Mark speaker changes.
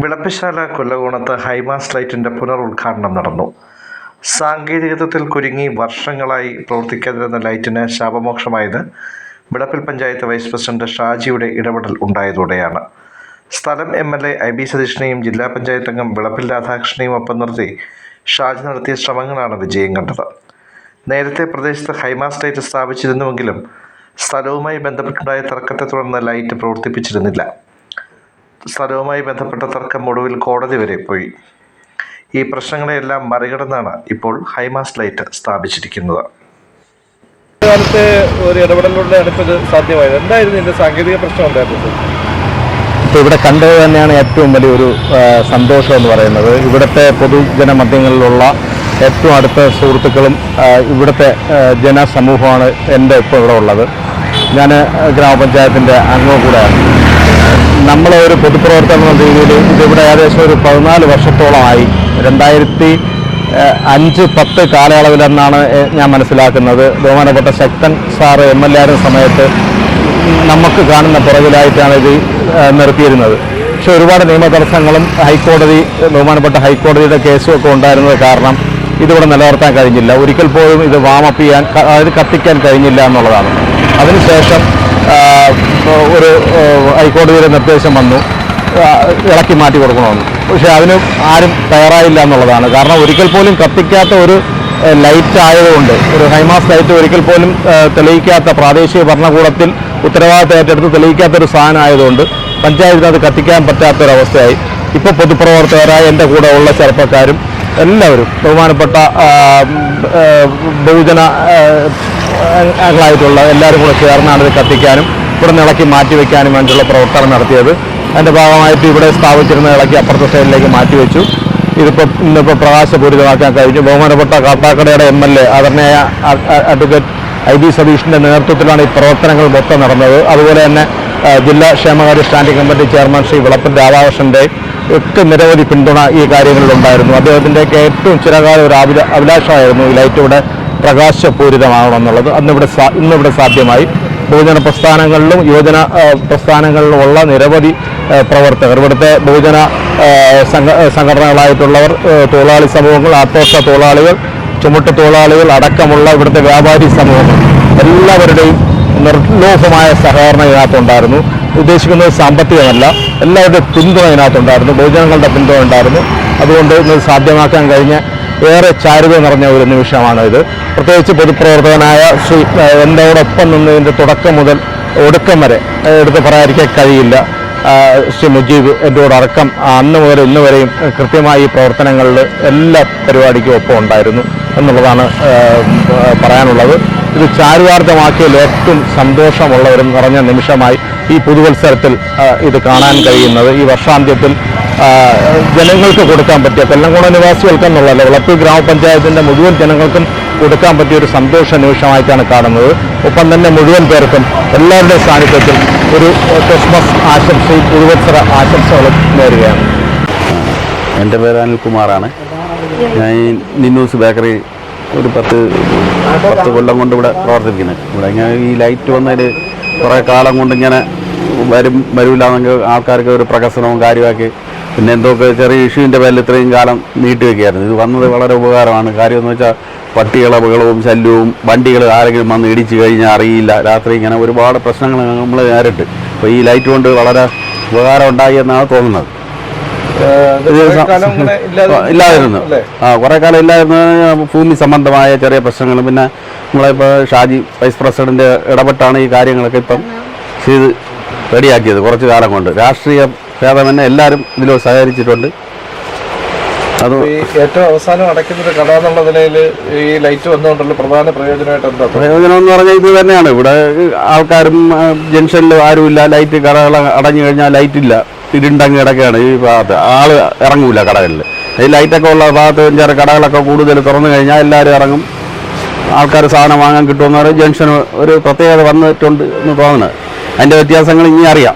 Speaker 1: Vilappilsala കൊല്ലകോണത്ത് high mast ലൈറ്റിന്റെ പുനരുദ്ഘാടനം നടന്നു. സാങ്കേതികത്വത്തിൽ കുരുങ്ങി വർഷങ്ങളായി പ്രവർത്തിക്കാതിരുന്ന ലൈറ്റിന് ശാപമോക്ഷമായത് വിളപ്പിൽ പഞ്ചായത്ത് വൈസ് പ്രസിഡന്റ് ഷാജിയുടെ ഇടപെടൽ ഉണ്ടായതോടെയാണ്. സ്ഥലം MLA IB സതീഷിനെയും ജില്ലാ പഞ്ചായത്ത് അംഗം വിളപ്പിൽ രാധാകൃഷ്ണനെയും ഒപ്പം നിർത്തി ഷാജി നടത്തിയ ശ്രമങ്ങളാണ് വിജയം കണ്ടത്. നേരത്തെ പ്രദേശത്ത് ഹൈമാസ്റ്റ് ലൈറ്റ് സ്ഥാപിച്ചിരുന്നുവെങ്കിലും സ്ഥലവുമായി ബന്ധപ്പെട്ടുണ്ടായ തർക്കത്തെ തുടർന്ന് ലൈറ്റ് പ്രവർത്തിപ്പിച്ചിരുന്നില്ല. സ്ഥലവുമായി ബന്ധപ്പെട്ട തർക്കം ഒടുവിൽ കോടതി വരെ പോയി. ഈ പ്രശ്നങ്ങളെല്ലാം മറികടന്നാണ് ഇപ്പോൾ ഹൈമാസ്റ്റ് ലൈറ്റ് സ്ഥാപിച്ചിരിക്കുന്നത്.
Speaker 2: കാലത്തെ ഒരു ഇടപെടലിലൂടെയാണ് ഇപ്പോൾ ഇത് സാധ്യമായത്. എന്തായിരുന്നു ഇതിന്റെ സാങ്കേതിക പ്രശ്നം ഉണ്ടായിരുന്നത്?
Speaker 3: ഇവിടെ കണ്ടത് തന്നെയാണ് ഏറ്റവും വലിയൊരു സന്തോഷം എന്ന് പറയുന്നത്. ഇവിടുത്തെ പൊതുജന മധ്യങ്ങളിലുള്ള ഏറ്റവും അടുത്ത സുഹൃത്തുക്കളും ഇവിടുത്തെ ജനസമൂഹമാണ് എൻ്റെ ഇപ്പോൾ ഇവിടെ ഉള്ളത്. ഞാൻ ഗ്രാമപഞ്ചായത്തിൻ്റെ അംഗവും കൂടെയാണ്. നമ്മളൊരു പൊതുപ്രവർത്തനം എന്ന രീതിയിൽ ഇതിവിടെ ഏകദേശം ഒരു 14 വർഷത്തോളമായി. 2005-10 കാലയളവിലെന്നാണ് ഞാൻ മനസ്സിലാക്കുന്നത്. ബഹുമാനപ്പെട്ട ശക്തൻ സാറ് MLA ആയിരുന്ന സമയത്ത് നമുക്ക് കാണുന്ന പുറകിലായിട്ടാണ് ഇത് നിർത്തിയിരുന്നത്. പക്ഷെ ഒരുപാട് നിയമ തടസ്സങ്ങളും ബഹുമാനപ്പെട്ട ഹൈക്കോടതിയുടെ കേസുമൊക്കെ ഉണ്ടായിരുന്നത് കാരണം ഇതിവിടെ നിലനിർത്താൻ കഴിഞ്ഞില്ല. ഒരിക്കൽ പോലും ഇത് വാമപ്പ് ചെയ്യാൻ, അതായത് കത്തിക്കാൻ കഴിഞ്ഞില്ല എന്നുള്ളതാണ്. അതിനുശേഷം ഒരു ഹൈക്കോടതിയുടെ നിർദ്ദേശം വന്നു, ഇളക്കി മാറ്റി കൊടുക്കണമെന്ന്. പക്ഷേ അതിന് ആരും തയ്യാറായില്ല എന്നുള്ളതാണ്. കാരണം ഒരിക്കൽ പോലും കത്തിക്കാത്ത ഒരു ലൈറ്റ് ആയതുകൊണ്ട്, ഒരു ഹൈമാസ്റ്റ് ലൈറ്റ് ഒരിക്കൽ പോലും തെളിയിക്കാത്ത, പ്രാദേശിക ഭരണകൂടത്തിൽ ഉത്തരവാദിത്തം ഏറ്റെടുത്ത് തെളിയിക്കാത്തൊരു സാധനം ആയതുകൊണ്ട് പഞ്ചായത്തിന് അത് കത്തിക്കാൻ പറ്റാത്തൊരവസ്ഥയായി. ഇപ്പോൾ പൊതുപ്രവർത്തകരായ എൻ്റെ കൂടെ ഉള്ള ചെറുപ്പക്കാരും എല്ലാവരും ബഹുമാനപ്പെട്ട ബഹുജന ായിട്ടുള്ള എല്ലാവരും കൂടെ ചേർന്നാണ് ഇത് കത്തിക്കാനും ഇവിടെ നിന്ന് ഇളക്കി മാറ്റിവെക്കാനും വേണ്ടിയുള്ള പ്രവർത്തനം നടത്തിയത്. അതിൻ്റെ ഭാഗമായിട്ട് ഇവിടെ സ്ഥാപിച്ചിരുന്ന ഇളക്കി അപ്പുറത്തെ സൈഡിലേക്ക് മാറ്റിവെച്ചു. ഇന്നിപ്പോൾ പ്രകാശപൂരിതമാക്കാൻ കഴിഞ്ഞു. ബഹുമാനപ്പെട്ട കാട്ടാക്കടയുടെ MLA ആദരണീയ അഡ്വക്കേറ്റ് IB സതീഷിൻ്റെ നേതൃത്വത്തിലാണ് ഈ പ്രവർത്തനങ്ങൾ മൊത്തം നടന്നത്. അതുപോലെ തന്നെ ജില്ലാ ക്ഷേമകാര്യ standing committee chairman Shri Vilappil രാധാകൃഷ്ണൻ്റെ ഒക്കെ നിരവധി പിന്തുണ ഈ കാര്യങ്ങളിലുണ്ടായിരുന്നു. അദ്ദേഹത്തിൻ്റെയൊക്കെ ഏറ്റവും ചിരകാല ഒരു അഭിലാഷമായിരുന്നു ഈ ലൈറ്റ് ഇവിടെ പ്രകാശപൂരിതമാകണമെന്നുള്ളത്. ഇന്നിവിടെ സാധ്യമായി. ബഹുജന പ്രസ്ഥാനങ്ങളിലും യുവജന പ്രസ്ഥാനങ്ങളിലുമുള്ള നിരവധി പ്രവർത്തകർ, ഇവിടുത്തെ ബഹുജന സംഘടനകളായിട്ടുള്ളവർ, തൊഴിലാളി സമൂഹങ്ങൾ, ആട്ടോറിക്ഷ തൊഴിലാളികൾ, ചുമട്ട് തൊഴിലാളികൾ അടക്കമുള്ള ഇവിടുത്തെ വ്യാപാരി സമൂഹങ്ങൾ എല്ലാവരുടെയും നിർലോഭമായ സഹകരണം ഇതിനകത്തുണ്ടായിരുന്നു. ഉദ്ദേശിക്കുന്നത് സാമ്പത്തികമല്ല, എല്ലാവരുടെയും പിന്തുണ ഇതിനകത്തുണ്ടായിരുന്നു, ബഹുജനങ്ങളുടെ പിന്തുണ ഉണ്ടായിരുന്നു. അതുകൊണ്ട് ഇന്ന് സാധ്യമാക്കാൻ കഴിഞ്ഞ ഏറെ ചാരുത നിറഞ്ഞ ഒരു നിമിഷമാണ് ഇത്. പ്രത്യേകിച്ച് പൊതുപ്രവർത്തകനായ ശ്രീ എന്നോടൊപ്പം നിന്നതിൻ്റെ തുടക്കം മുതൽ ഒടുക്കം വരെ എടുത്ത് പറയാതിരിക്കാൻ കഴിയില്ല. ശ്രീ മുജീബ് എന്നോടടക്കം അന്ന് മുതൽ ഇന്ന് വരെയും കൃത്യമായി ഈ പ്രവർത്തനങ്ങളിൽ എല്ലാ പരിപാടിക്കും ഒപ്പം ഉണ്ടായിരുന്നു എന്നുള്ളതാണ് പറയാനുള്ളത്. ഇത് ചാരുവാർദ്ദമാക്കിയതിൽ ഏറ്റവും സന്തോഷമുള്ള ഒരു നിറഞ്ഞ നിമിഷമായി ഈ പുതുവത്സരത്തിൽ ഇത് കാണാൻ കഴിയുന്നത്. ഈ വർഷാന്ത്യത്തിൽ ജനങ്ങൾക്ക് കൊടുക്കാൻ പറ്റിയ, കൊല്ലംകോണ നിവാസികൾക്കെന്നുള്ളതല്ല, വിളപ്പിൽ ഗ്രാമപഞ്ചായത്തിൻ്റെ മുഴുവൻ ജനങ്ങൾക്കും കൊടുക്കാൻ പറ്റിയ ഒരു സന്തോഷ നിമിഷമായിട്ടാണ് കാണുന്നത്. ഒപ്പം തന്നെ മുഴുവൻ പേർക്കും എല്ലാവരുടെയും സാന്നിധ്യത്തിൽ ഒരു ക്രിസ്മസ് ആശംസയും പുതുവത്സര ആശംസകളും നേരുകയാണ്.
Speaker 4: എൻ്റെ പേര് അനിൽകുമാറാണ്. ഞാൻ ഈ നിന്നൂസ് ബേക്കറി ഒരു 10 കൊല്ലം കൊണ്ട് ഇവിടെ പ്രവർത്തിക്കുന്നത്. ഇവിടെ ഇങ്ങനെ ഈ ലൈറ്റ് വന്നതിൽ കുറേ കാലം കൊണ്ട് ഇങ്ങനെ വരില്ലാന്നെങ്കിൽ ആൾക്കാർക്ക് ഒരു പ്രകസനവും കാര്യമാക്കി, പിന്നെ എന്തൊക്കെ ചെറിയ ഇഷ്യൂവിൻ്റെ പേരിൽ ഇത്രയും കാലം നീട്ടിവെക്കുകയായിരുന്നു. ഇത് വന്നത് വളരെ ഉപകാരമാണ്. കാര്യം എന്ന് വെച്ചാൽ പട്ടികളെ ബഹളവും ശല്യവും, വണ്ടികൾ ആരെങ്കിലും വന്ന് ഇടിച്ചു കഴിഞ്ഞാൽ അറിയില്ല, രാത്രി ഇങ്ങനെ ഒരുപാട് പ്രശ്നങ്ങൾ നമ്മൾ നേരിട്ട്. അപ്പോൾ ഈ ലൈറ്റ് കൊണ്ട് വളരെ ഉപകാരം ഉണ്ടായി എന്നാണ് തോന്നുന്നത്. ഇല്ലായിരുന്നു, കുറേ കാലം ഇല്ലായിരുന്നു. ഭൂമി സംബന്ധമായ ചെറിയ പ്രശ്നങ്ങളും, പിന്നെ നമ്മളിപ്പോൾ ഷാജി വൈസ് പ്രസിഡന്റ് ഇടപെട്ടാണ് ഈ കാര്യങ്ങളൊക്കെ ഇപ്പം ചെയ്ത് റെഡിയാക്കിയത്. കുറച്ച് കാലം കൊണ്ട് രാഷ്ട്രീയ ഭേദം തന്നെ എല്ലാവരും ഇതിൽ സഹകരിച്ചിട്ടുണ്ട്.
Speaker 2: അത് ഏറ്റവും അവസാനം അടയ്ക്കുന്നൊരു കട എന്നുള്ള നിലയിൽ ഈ ലൈറ്റ് വന്നുകൊണ്ടുള്ള പ്രധാന പ്രയോജനമായിട്ട് എന്താ?
Speaker 4: പ്രയോജനം എന്ന് പറഞ്ഞാൽ ഇത് തന്നെയാണ്. ഇവിടെ ആൾക്കാരും ജംഗ്ഷനിൽ ആരുമില്ല, ലൈറ്റ് കടകൾ അടഞ്ഞു കഴിഞ്ഞാൽ ലൈറ്റില്ല, ഇരുണ്ടങ്ങ് കിടക്കുകയാണ് ഈ ഭാഗത്ത്, ആള് ഇറങ്ങൂല കടകളിൽ. ഈ ലൈറ്റൊക്കെ ഉള്ള ഭാഗത്ത് 5-6 കടകളൊക്കെ കൂടുതൽ തുറന്നു കഴിഞ്ഞാൽ എല്ലാവരും ഇറങ്ങും, ആൾക്കാർ സാധനം വാങ്ങാൻ കിട്ടുമെന്ന് പറയും. ജംഗ്ഷൻ ഒരു പ്രത്യേകത വന്നിട്ടുണ്ട് എന്ന് തോന്നുന്നത്. അതിൻ്റെ വ്യത്യാസങ്ങൾ ഇനി അറിയാം.